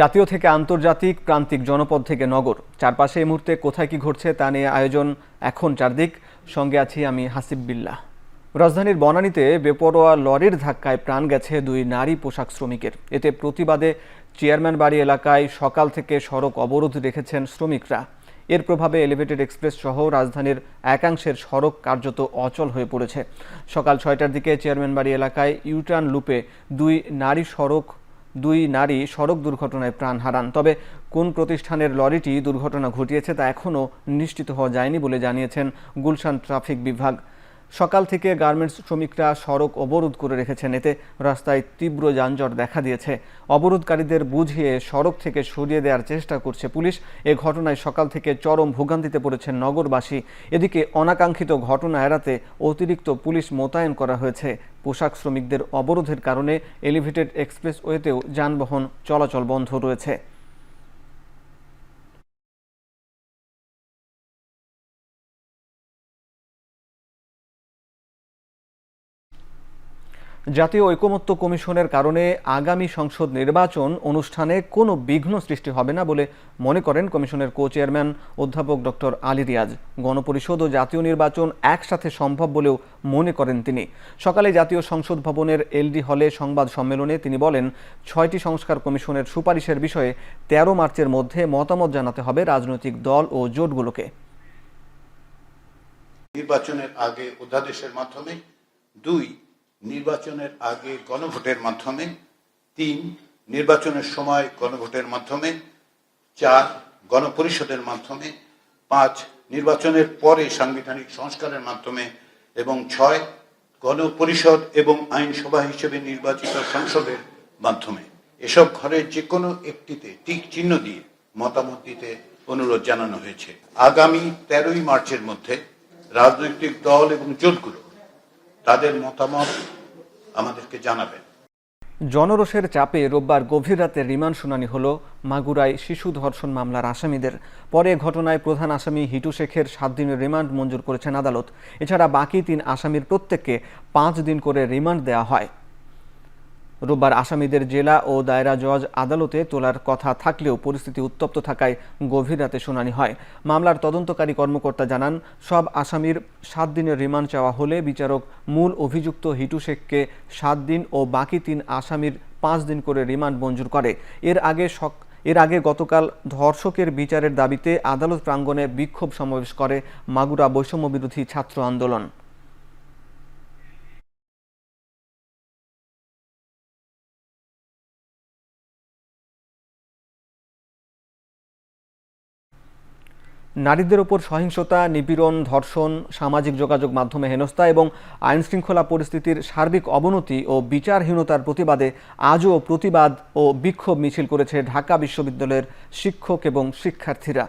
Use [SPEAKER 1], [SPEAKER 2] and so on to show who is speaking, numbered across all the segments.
[SPEAKER 1] জাতীয় থেকে আন্তর্জাতিক, প্রান্তিক, জনপদ থেকে নগর, চারপাশে এই মুহূর্তে কোথায় কি ঘটছে তা নিয়ে আয়োজন এখন চারদিক। সঙ্গে আছি আমি হাসিব বিল্লাহ। রাজধানীর বনানীতে বেপরোয়া লরির ধাক্কায় প্রাণ গেছে দুই নারী পোশাক শ্রমিকের। এতে প্রতিবাদে চেয়ারম্যান বাড়ি এলাকায় সকাল থেকে সড়ক অবরোধ রেখেছেন শ্রমিকরা। এর প্রভাবে এলিভেটেড এক্সপ্রেস সহ রাজধানীর একাংশের সড়ক কার্যত অচল হয়ে পড়েছে। সকাল ৬টার দিকে চেয়ারম্যান বাড়ি এলাকায় ইউটার্ন লুপে দুই নারী সড়ক দুর্ঘটনায় প্রাণ হারান। তবে কোন প্রতিষ্ঠানের লরিটি দুর্ঘটনা ঘটিয়েছে তা এখনও নিশ্চিত হওয়া যায়নি বলে জানিয়েছেন গুলশান ট্রাফিক বিভাগ। সকাল থেকে গার্মেন্টস শ্রমিকরা সড়ক অবরোধ করে রেখেছেন। এতে রাস্তায় তীব্র যানজট দেখা দিয়েছে। অবরোধকারীদের বুঝিয়ে সড়ক থেকে সরিয়ে দেওয়ার চেষ্টা করছে পুলিশ। এ ঘটনায় সকাল থেকে চরম ভোগান্তিতে পড়েছেন নগরবাসী। এদিকে অনাকাঙ্ক্ষিত ঘটনা এড়াতে অতিরিক্ত পুলিশ মোতায়েন করা হয়েছে। পোশাক শ্রমিকদের অবরোধের কারণে এলিভেটেড এক্সপ্রেসওয়েতেও যানবাহন চলাচল বন্ধ রয়েছে। জাতীয় ঐকমত্য কমিশনের কারণে আগামী সংসদ নির্বাচন অনুষ্ঠানে কোনো বিঘ্ন সৃষ্টি হবে না বলে মনে করেন কমিশনের কো চেয়ারম্যান অধ্যাপক ডক্টর আলী রিয়াজ। গণপরিষদ ও জাতীয় নির্বাচন একসাথে সম্ভব বলেও মনে করেন তিনি। সকালে জাতীয় সংসদ ভবনের এলডি হলে সংবাদ সম্মেলনে তিনি বলেন, ৬টি সংস্কার কমিশনের সুপারিশের বিষয়ে ১৩ মার্চের মধ্যে মতামত জানাতে হবে রাজনৈতিক দল ও জোটগুলোকে।
[SPEAKER 2] নির্বাচনের আগে অধ্যাদেশের মাধ্যমে, ২ নির্বাচনের আগে গণভোটের মাধ্যমে, ৩ নির্বাচনের সময় গণভোটের মাধ্যমে, ৪ গণপরিষদের মাধ্যমে, ৫ নির্বাচনের পরে সাংবিধানিক সংস্কারের মাধ্যমে এবং ৬ গণপরিষদ এবং আইনসভা হিসেবে নির্বাচিত সংসদের মাধ্যমে। এসব ঘরের যে কোনো একটিতে টিক চিহ্ন দিয়ে মতামত দিতে অনুরোধ জানানো হয়েছে। আগামী ১৩ই মার্চের মধ্যে রাজনৈতিক দল এবং জোটগুলো তাদের মতামত আমাদেরকে জানাবেন।
[SPEAKER 1] জনরোষের চাপে রোববার গভীর রাতে রিমান্ড শুনানি হলো মাগুরায় শিশু ধর্ষণ মামলার আসামিদের। পরে ঘটনায় প্রধান আসামি হিটু শেখের ৭ দিনের রিমান্ড মঞ্জুর করেছেন আদালত। এছাড়া বাকি ৩ আসামির প্রত্যেককে ৫ দিন করে রিমান্ড দেওয়া হয়। রোববার আসামিদের জেলা ও দায়রা জজ আদালতে তোলার কথা থাকলেও পরিস্থিতি উত্তপ্ত থাকায় গভীর রাতে শুনানি হয়। মামলার তদন্তকারী কর্মকর্তা জানান, সব আসামির ৭ দিনের রিমান্ড চাওয়া হলে বিচারক মূল অভিযুক্ত হিটু শেখকে ৭ দিন ও বাকি ৩ আসামির ৫ দিন করে রিমান্ড মঞ্জুর করে। এর আগে গতকাল ধর্ষকের বিচারের দাবিতে আদালত প্রাঙ্গণে বিক্ষোভ সমাবেশ করে মাগুরা বৈষম্য বিরোধী ছাত্র আন্দোলন। নারীদের ওপর সহিংসতা, নিপীড়ন, ধর্ষণ, সামাজিক যোগাযোগ মাধ্যমে হেনস্থা এবং আইনশৃঙ্খলা পরিস্থিতির সার্বিক অবনতি ও বিচারহীনতার প্রতিবাদে আজও প্রতিবাদ ও বিক্ষোভ মিছিল করেছে ঢাকা বিশ্ববিদ্যালয়ের শিক্ষক এবং শিক্ষার্থীরা।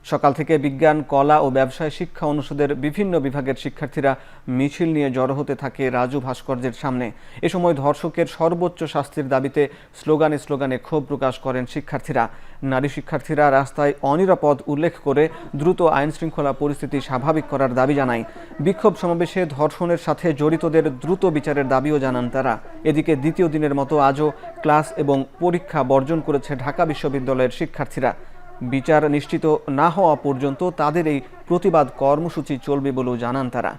[SPEAKER 1] সকাল থেকে বিজ্ঞান, কলা ও ব্যবসায় শিক্ষা অনুষদের বিভিন্ন বিভাগের শিক্ষার্থীরা মিছিল নিয়ে জড়ো হতে থাকে রাজু ভাস্কর্যের সামনে। এ সময় ধর্ষকের সর্বোচ্চ শাস্তির দাবিতে স্লোগানে ক্ষোভ প্রকাশ করেন শিক্ষার্থীরা। নারী শিক্ষার্থীরা রাস্তায় অনিরাপদ উল্লেখ করে দ্রুত আইনশৃঙ্খলা পরিস্থিতি স্বাভাবিক করার দাবি জানায়। বিক্ষোভ সমাবেশে ধর্ষণের সাথে জড়িতদের দ্রুত বিচারের দাবিও জানান তারা। এদিকে দ্বিতীয় দিনের মতো আজও ক্লাস এবং পরীক্ষা বর্জন করেছে ঢাকা বিশ্ববিদ্যালয়ের শিক্ষার্থীরা। বিচার নিশ্চিত না হওয়া পর্যন্ত তাদের এই প্রতিবাদ কর্মসূচি চলবে বলেও জানান তারা।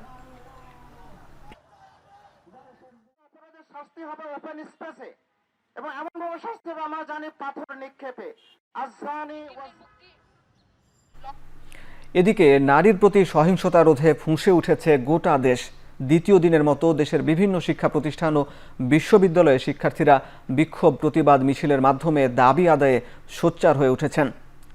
[SPEAKER 1] এদিকে নারীর প্রতি সহিংসতা রোধে ফুঁসে উঠেছে গোটা দেশ। দ্বিতীয় দিনের মতো দেশের বিভিন্ন শিক্ষা প্রতিষ্ঠান ও বিশ্ববিদ্যালয়ে শিক্ষার্থীরা বিক্ষোভ প্রতিবাদ মিছিলের মাধ্যমে দাবি আদায়ে সোচ্চার হয়ে উঠেছেন।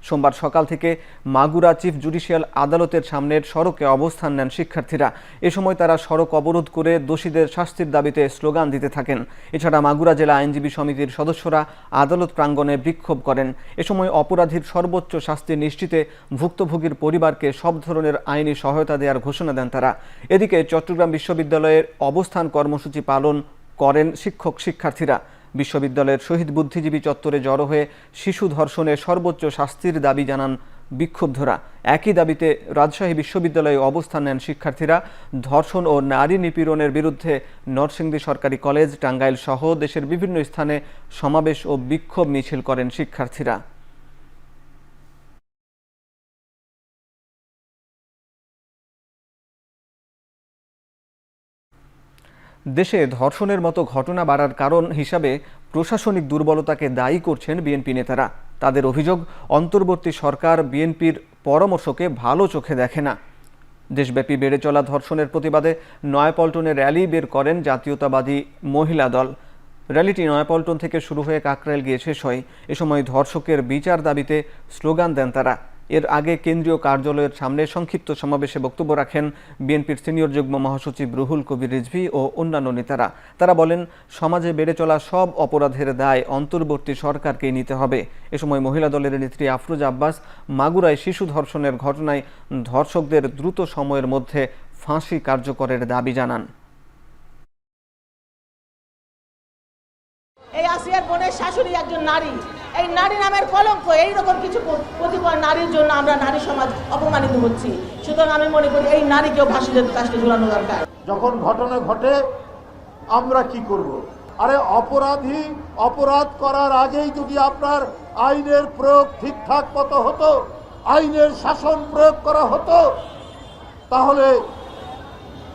[SPEAKER 1] সোমবার সকাল থেকে মাগুরা চিফ জুডিশিয়াল আদালতের সামনের সড়কে অবস্থান নেন শিক্ষার্থীরা। এ সময় তারা সড়ক অবরোধ করে দোষীদের শাস্তির দাবিতে স্লোগান দিতে থাকেন। এছাড়া মাগুরা জেলা আইনজীবী সমিতির সদস্যরা আদালত প্রাঙ্গণে বিক্ষোভ করেন। এ সময় অপরাধীর সর্বোচ্চ শাস্তি নিশ্চিতে ভুক্তভোগীর পরিবারকে সব ধরনের আইনি সহায়তা দেওয়ার ঘোষণা দেন তারা। এদিকে চট্টগ্রাম বিশ্ববিদ্যালয়ের অবস্থান কর্মসূচি পালন করেন শিক্ষার্থীরা। বিশ্ববিদ্যালয়ের শহীদ বুদ্ধিজীবী চত্বরে জড়ো হয়ে শিশু ধর্ষণে সর্বোচ্চ শাস্তির দাবি জানান বিক্ষুব্ধরা। একই দাবিতে রাজশাহী বিশ্ববিদ্যালয়ে অবস্থান নেন শিক্ষার্থীরা। ধর্ষণ ও নারী নিপীড়নের বিরুদ্ধে নরসিংদী সরকারি কলেজ, টাঙ্গাইল সহ দেশের বিভিন্ন স্থানে সমাবেশ ও বিক্ষোভ মিছিল করেন শিক্ষার্থীরা। দেশে ধর্ষণের মতো ঘটনা বাড়ার কারণ হিসাবে প্রশাসনিক দুর্বলতাকে দায়ী করছেন বিএনপি নেতারা। তাদের অভিযোগ, অন্তর্বর্তী সরকার বিএনপির পরামর্শকে ভালো চোখে দেখে না। দেশব্যাপী বেড়ে চলা ধর্ষণের প্রতিবাদে নয়াপল্টনে র্যালি বের করেন জাতীয়তাবাদী মহিলা দল। র্যালিটি নয়াপল্টন থেকে শুরু হয়ে কাকরাইল গিয়ে শেষ হয়। এ সময় ধর্ষকের বিচার দাবিতে স্লোগান দেন তারা। এর আগে কেন্দ্রীয় কার্যালয়ের সামনে সংক্ষিপ্ত সমাবেশে বক্তব্য রাখেন বিএনপির সিনিয়র যুগ্ম মহাসচিব রুহুল কবির রিজভী ও অন্যান্য নেতারা। তারা বলেন, সমাজে বেড়ে চলা সব অপরাধের দায় অন্তর্বর্তী সরকারকেই নিতে হবে। এ সময় মহিলা দলের নেত্রী আফরোজা আব্বাস মাগুরায় শিশু ধর্ষণের ঘটনায় ধর্ষকদের দ্রুত সময়ের মধ্যে ফাঁসি কার্যকরের দাবি জানান।
[SPEAKER 3] এই আসিয়ার বোনের শাশুড়ি একজন নারী, এই নারী নামের কলঙ্ক। এইরকম কিছু কতিপয় নারীর জন্য আমরা নারী সমাজ অপমানিত হচ্ছি। সুতরাং আমি মনে করি এই নারীকেও ফাঁসির কাছে ঝুলানো দরকার।
[SPEAKER 4] যখন ঘটনা ঘটে আমরা কি করব? আরে অপরাধী অপরাধ করার আগেই যদি আপনার আইনের প্রয়োগ ঠিকঠাক মতো হতো, আইনের শাসন প্রয়োগ করা হতো, তাহলে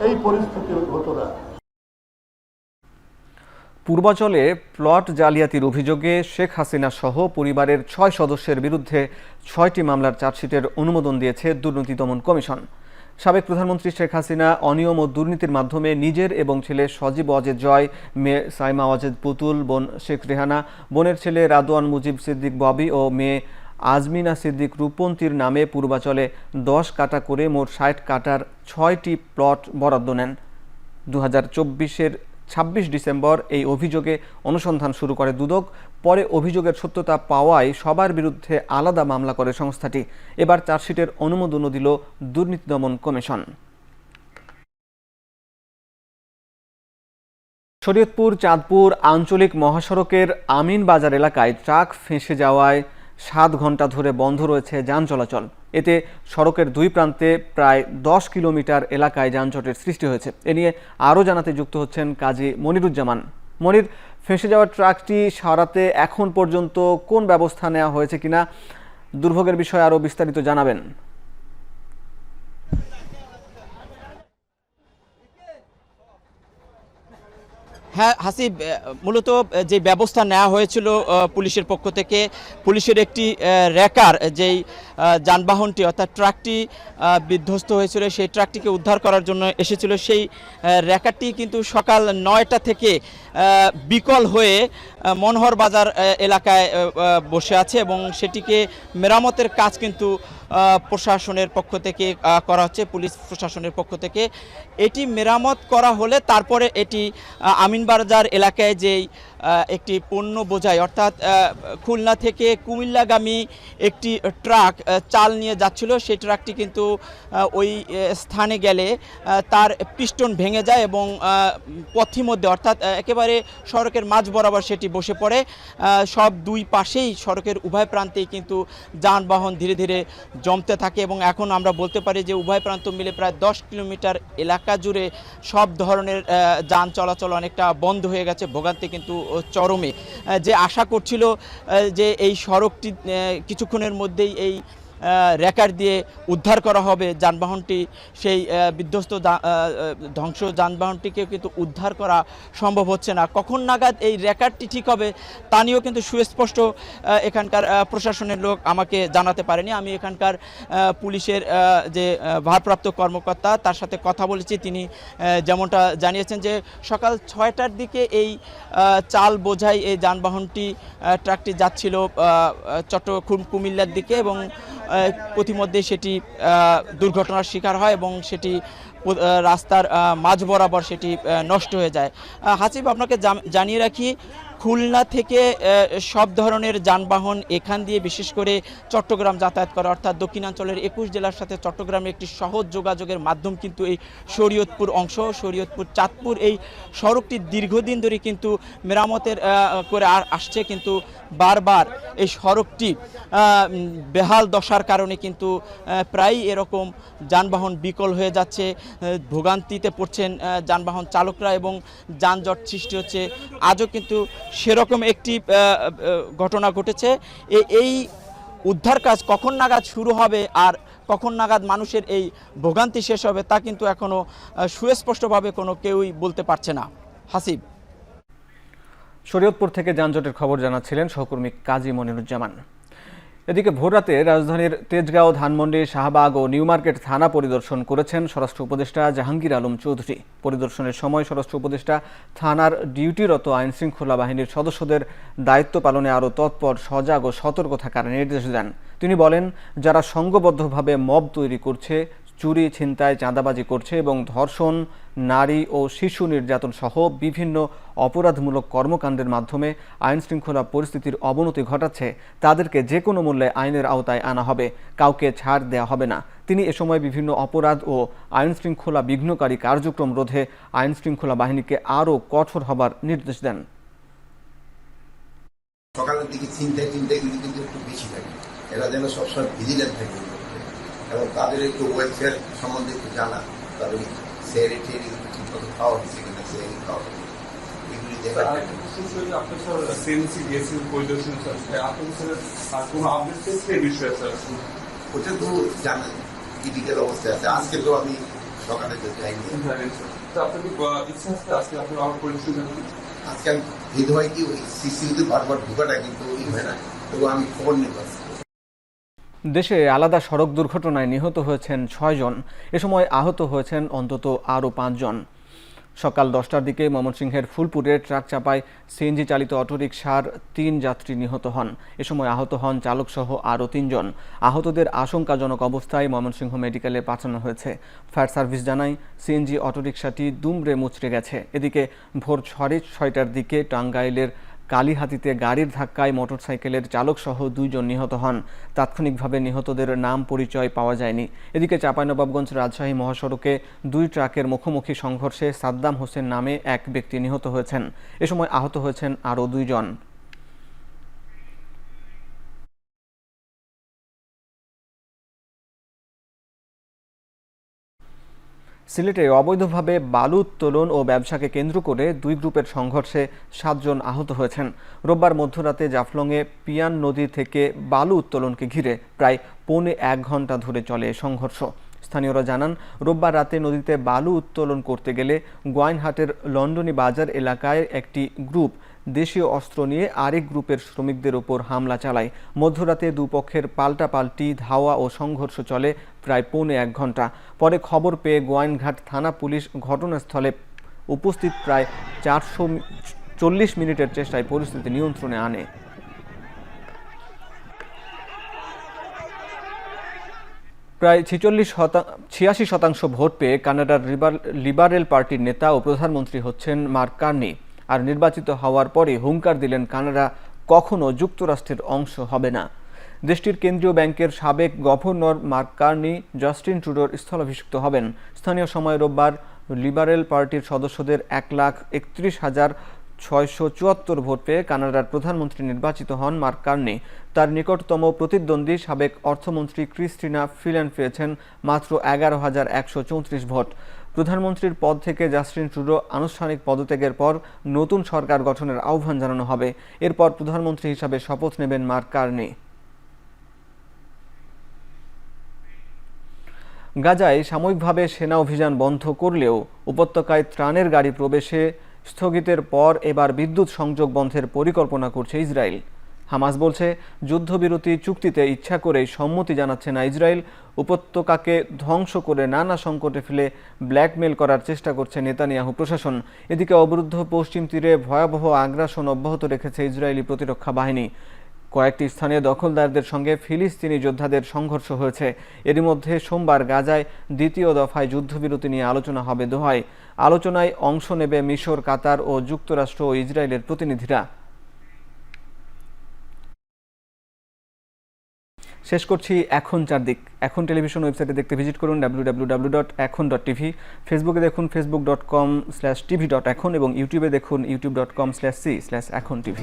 [SPEAKER 4] এই পরিস্থিতি হতো না।
[SPEAKER 1] পূর্বাচলে প্লট জালিয়াতির অভিযোগে শেখ হাসিনা সহ পরিবারের 6 সদস্যের বিরুদ্ধে 6টি মামলার চার্জশিটের অনুমোদন দিয়েছে দুর্নীতি দমন কমিশন। সাবেক প্রধানমন্ত্রী শেখ হাসিনা অনিয়ম ও দুর্নীতির মাধ্যমে নিজের এবং ছেলে সজীব ওয়াজেদ জয়, মেয়ে সাইমা ওয়াজেদ পুতুল, বোন শেখ রেহানা, বোনের ছেলে রাদওয়ান মুজিব সিদ্দিক ববি ও মেয়ে আজমিনা সিদ্দিক রূপন্তীর নামে পূর্বাচলে 10 কাটা করে মোট 60 কাটার 6টি প্লট বরাদ্দ নেন। 2024-এর 26 ডিসেম্বর এই অভিযোগে অনুসন্ধান শুরু করে দুদক। পরে অভিযোগের সত্যতা পাওয়ায় সবার বিরুদ্ধে আলাদা মামলা করে সংস্থাটি। এবার চার্জশিটের অনুমোদনও দিল দুর্নীতি দমন কমিশন। শরীয়তপুর চাঁদপুর আঞ্চলিক মহাসড়কের আমিনবাজার এলাকায় ট্রাক ফেঁসে যাওয়ায় 7 ঘন্টা ধরে বন্ধ রয়েছে যান চলাচল। এতে সড়কের দুই প্রান্তে প্রায় 10 কিলোমিটার এলাকায় যানজটের সৃষ্টি হয়েছে। এ নিয়ে আরও জানাতে যুক্ত হচ্ছেন কাজী মনিরুজ্জামান। মনির, ফেঁসে যাওয়া ট্রাকটি সরাতে এখন পর্যন্ত কোন ব্যবস্থা নেওয়া হয়েছে কিনা, দুর্ভোগের বিষয়ে আরও বিস্তারিত জানাবেন।
[SPEAKER 5] হ্যাঁ হাসিব, মূলত যে ব্যবস্থা নেওয়া হয়েছিল পুলিশের পক্ষ থেকে, পুলিশের একটি র্যাকার যেই যানবাহনটি অর্থাৎ ট্রাকটি বিধ্বস্ত হয়েছিল, সেই ট্রাকটিকে উদ্ধার করার জন্য এসেছিল। সেই র্যাকারটি কিন্তু সকাল 9টা থেকে বিকল হয়ে মনোহর বাজার এলাকায় বসে আছে এবং সেটিকে মেরামতের কাজ কিন্তু প্রশাসনের পক্ষ থেকে করা হচ্ছে, পুলিশ প্রশাসনের পক্ষ থেকে। এটি মেরামত করা হলে তারপরে এটি আমিনবাজার এলাকায় যেই একটি পণ্য বোঝাই অর্থাৎ খুলনা থেকে কুমিল্লাগামী একটি ট্রাক চাল নিয়ে যাচ্ছিল, সেই ট্রাকটি কিন্তু ওই স্থানে গেলে তার পিস্টন ভেঙে যায় এবং পথিমধ্যে অর্থাৎ একেবারে সড়কের মাঝ বরাবর সেটি বসে পড়ে। সব দুই পাশেই সড়কের উভয় প্রান্তেই কিন্তু যানবাহন ধীরে ধীরে জমতে থাকে এবং এখন আমরা বলতে পারি যে উভয় প্রান্ত মিলে প্রায় 10 কিলোমিটার এলাকা জুড়ে সব ধরনের যান চলাচল অনেকটা বন্ধ হয়ে গেছে। ভোগান্তি কিন্তু চরমে। যে আশা করছিল যে এই সড়কটি কিছুক্ষণের মধ্যেই এই র্যাকার দিয়ে উদ্ধার করা হবে যানবাহনটি, সেই বিধ্বস্ত ধ্বংস যানবাহনটিকে কিন্তু উদ্ধার করা সম্ভব হচ্ছে না। কখন নাগাদ এই র্যাকারটি ঠিক হবে তা নিয়েও কিন্তু সুস্পষ্ট এখানকার প্রশাসনের লোক আমাকে জানাতে পারেনি। আমি এখানকার পুলিশের যে ভারপ্রাপ্ত কর্মকর্তা তার সাথে কথা বলেছি। তিনি যেমনটা জানিয়েছেন যে সকাল 6টার দিকে এই চাল বোঝাই এই যানবাহনটি ট্রাকটি যাচ্ছিল কুমিল্লার দিকে এবং পথিমধ্যে সেটি দুর্ঘটনার শিকার হয় এবং সেটি রাস্তার মাঝ বরাবর সেটি নষ্ট হয়ে যায়। হাসিব, আপনাকে জানিয়ে রাখি খুলনা থেকে সব ধরনের যানবাহন এখান দিয়ে বিশেষ করে চট্টগ্রাম যাতায়াত করে, অর্থাৎ দক্ষিণাঞ্চলের 21 জেলার সাথে চট্টগ্রামের একটি সহজ যোগাযোগের মাধ্যম কিন্তু এই শরীয়তপুর অংশ, শরীয়তপুর চাঁদপুর। এই সড়কটি দীর্ঘদিন ধরে কিন্তু মেরামতের করে আসছে, কিন্তু বারবার এই সড়কটি বেহাল দশার কারণে কিন্তু প্রায় এরকম যানবাহন বিকল হয়ে যাচ্ছে, ভোগান্তিতে পড়ছেন যানবাহন চালকরা এবং যানজট সৃষ্টি হচ্ছে। আজও কিন্তু সেরকম একটি ঘটনা ঘটেছে। এই উদ্ধার কাজ কখন নাগাদ শুরু হবে আর কখন নাগাদ মানুষের এই ভোগান্তি শেষ হবে তা কিন্তু এখনো সুস্পষ্টভাবে কোনো কেউই বলতে পারছে না। হাসিব।
[SPEAKER 1] শরীয়তপুর থেকে যানজটের খবর জানাচ্ছিলেন সহকর্মী কাজী মনিরুজ্জামান। এদিকে ভোররাতে রাজধানীর তেজগাঁও, ধানমন্ডি, শাহবাগ ও নিউ মার্কেট থানা পরিদর্শন করেছেন স্বরাষ্ট্র উপদেষ্টা জাহাঙ্গীর আলম চৌধুরী। পরিদর্শনের সময় স্বরাষ্ট্র উপদেষ্টা থানার ডিউটিরত আইন শৃঙ্খলা বাহিনীর সদস্যদের দায়িত্ব পালনে আরও তৎপর, সজাগ ও সতর্ক থাকার নির্দেশ দেন। তিনি বলেন, যারা সংঘবদ্ধভাবে মব তৈরি করছে, চুরি, ছিনতাই, চাঁদাবাজি করছে এবং ধর্ষণ, নারী ও শিশু নির্যাতন সহ বিভিন্ন অপরাধমূলক কর্মকাণ্ডের মাধ্যমে আইন শৃঙ্খলা পরিস্থিতির অবনতি ঘটাচ্ছে, তাদেরকে যে কোনো মূল্যে আইনের আওতায় আনা হবে, কাউকে ছাড় দেওয়া হবে না। তিনি এ সময় বিভিন্ন অপরাধ ও আইন শৃঙ্খলা বিঘ্নকারী কার্যক্রম রোধে আইন শৃঙ্খলা বাহিনীকে আরও কঠোর হবার নির্দেশ দেন।
[SPEAKER 6] সকালের দিকে চিন্তাগুলি কিন্তু একটু বেশি থাকে, এরা যেন সবসময় ভিজিলেন্ট থাকে এবং তাদের একটু ওয়েলফেয়ার সম্বন্ধে একটু জানা, তাদের সেরি ঠিক মতো খাওয়া হচ্ছে কিনা, সেরি খাওয়া এগুলি দেখা। ওটা তো জানেন ক্রিটিক্যাল অবস্থায় আছে। আজকে তো আমি সকালে তো যাইনি, আজকে আমি ভেদ হয় কি ওই সিসিউতে বারবার ঢোকাটা কিন্তু ওই হয় না, তবু আমি খবর নিয়ে পাচ্ছি।
[SPEAKER 1] দেশে আলাদা সড়ক দুর্ঘটনায় নিহত হয়েছেন 6 জন। এ সময় আহত হয়েছেন অন্তত আরও 5 জন। সকাল 10টার দিকে ময়মনসিংহের ফুলপুরে ট্রাক চাপায় সিএনজি চালিত অটোরিকশার 3 যাত্রী নিহত হন। এ সময় আহত হন চালকসহ আরও 3 জন। আহতদের আশঙ্কাজনক অবস্থায় ময়মনসিংহ মেডিকেলে পাঠানো হয়েছে। ফায়ার সার্ভিস জানায়, সিএনজি অটোরিকশাটি দুমড়ে মুচড়ে গেছে। এদিকে ভোর 6টার দিকে টাঙ্গাইলের কালীহাতিতে গাড়ির ধাক্কায় মোটরসাইকেলের চালকসহ 2 জন নিহত হন। তাৎক্ষণিকভাবে নিহতদের নাম পরিচয় পাওয়া যায়নি। এদিকে চাঁপাইনবাবগঞ্জ রাজশাহী মহাসড়কে 2 ট্রাকের মুখোমুখি সংঘর্ষে সাদ্দাম হোসেন নামে এক ব্যক্তি নিহত হয়েছেন। এ সময় আহত হয়েছেন আরও 2 জন। সিলেটে অবৈধভাবে বালু উত্তোলন ও ব্যবসাকে কেন্দ্র করে 2 গ্রুপের সংঘর্ষে 7 জন আহত হয়েছেন। রোববার মধ্যরাতে জাফলংয়ে পিয়ান নদী থেকে বালু উত্তোলনকে ঘিরে প্রায় 1.25 ঘন্টা ধরে চলে সংঘর্ষ। স্থানীয়রা জানান, রোববার রাতে নদীতে বালু উত্তোলন করতে গেলে গোয়াইনহাটের লন্ডনী বাজার এলাকায় একটি গ্রুপ দেশীয় অস্ত্র নিয়ে আরেক গ্রুপের শ্রমিকদের ওপর হামলা চালায়। মধ্যরাতে দুপক্ষের পাল্টাপাল্টি ধাওয়া ও সংঘর্ষ চলে প্রায় 1.25 ঘন্টা। পরে খবর পেয়ে গোয়াইনঘাট থানা পুলিশ ঘটনাস্থলে উপস্থিত প্রায় 440 মিনিটের চেষ্টায় পরিস্থিতি নিয়ন্ত্রণে আনে। প্রায় 86% ভোট পেয়ে কানাডার লিবারেল পার্টির নেতা ও প্রধানমন্ত্রী হচ্ছেন মার্ক কার্নি। আর নির্বাচিত হওয়ার পরে হুঙ্কার দিলেন, কানাডা কখনো যুক্তরাষ্ট্রের অংশ হবে না। দেশটির কেন্দ্রীয় ব্যাংকের সাবেক গভর্নর মার্ক কার্নি জাস্টিন ট্রুডোর স্থলাভিষিক্ত হবেন। স্থানীয় সময় রোববার লিবারেল পার্টির সদস্যদের 1,31,674 ভোট পেয়ে কানাডার প্রধানমন্ত্রী নির্বাচিত হন মার্ক কার্নি। তার নিকটতম প্রতিদ্বন্দ্বী সাবেক অর্থমন্ত্রী ক্রিস্টিনা ফ্রিল্যান্ড পেয়েছেন মাত্র 11,134 ভোট। প্রধানমন্ত্রীর পদ থেকে জাস্টিন ট্রুডো আনুষ্ঠানিক পদত্যাগের পর নতুন সরকার গঠনের আহ্বান জানানো হবে। এরপর প্রধানমন্ত্রী হিসাবে শপথ নেবেন মার্ক কার্নি। গাজায় সাময়িকভাবে সেনা অভিযান বন্ধ করলেও উপত্যকায় ত্রাণের গাড়ি প্রবেশে স্থগিতের পর এবার বিদ্যুৎ সংযোগ বন্ধের পরিকল্পনা করছে ইসরায়েল। হামাস বলছে, যুদ্ধবিরতি চুক্তিতে ইচ্ছা করেই সম্মতি জানাচ্ছে না ইসরায়েল। উপত্যকাকে ধ্বংস করে নানা সংকটে ফেলে ব্ল্যাকমেল করার চেষ্টা করছে নেতানিয়াহু প্রশাসন। এদিকে অবরুদ্ধ পশ্চিম তীরে ভয়াবহ আগ্রাসন অব্যাহত রেখেছে ইসরায়েলি প্রতিরক্ষা বাহিনী। কয়েকটি স্থানে দখলদারদের সঙ্গে ফিলিস্তিনি যোদ্ধাদের সংঘর্ষ হয়েছে। এরই মধ্যে সোমবার গাজায় দ্বিতীয় দফায় যুদ্ধবিরতি নিয়ে আলোচনা হবে দোহায়। আলোচনায় অংশ নেবে মিশর, কাতার ও যুক্তরাষ্ট্র ও ইসরায়েলের প্রতিনিধিরা। শেষ করছি এখন চারদিক। এখন টেলিভিশন ওয়েবসাইটে দেখতে ভিজিট করুন www.ekhon.tv, ফেসবুকে দেখুন facebook.com/tv.ekhon এবং ইউটিউবে দেখুন youtube.com/c/ekhon tv।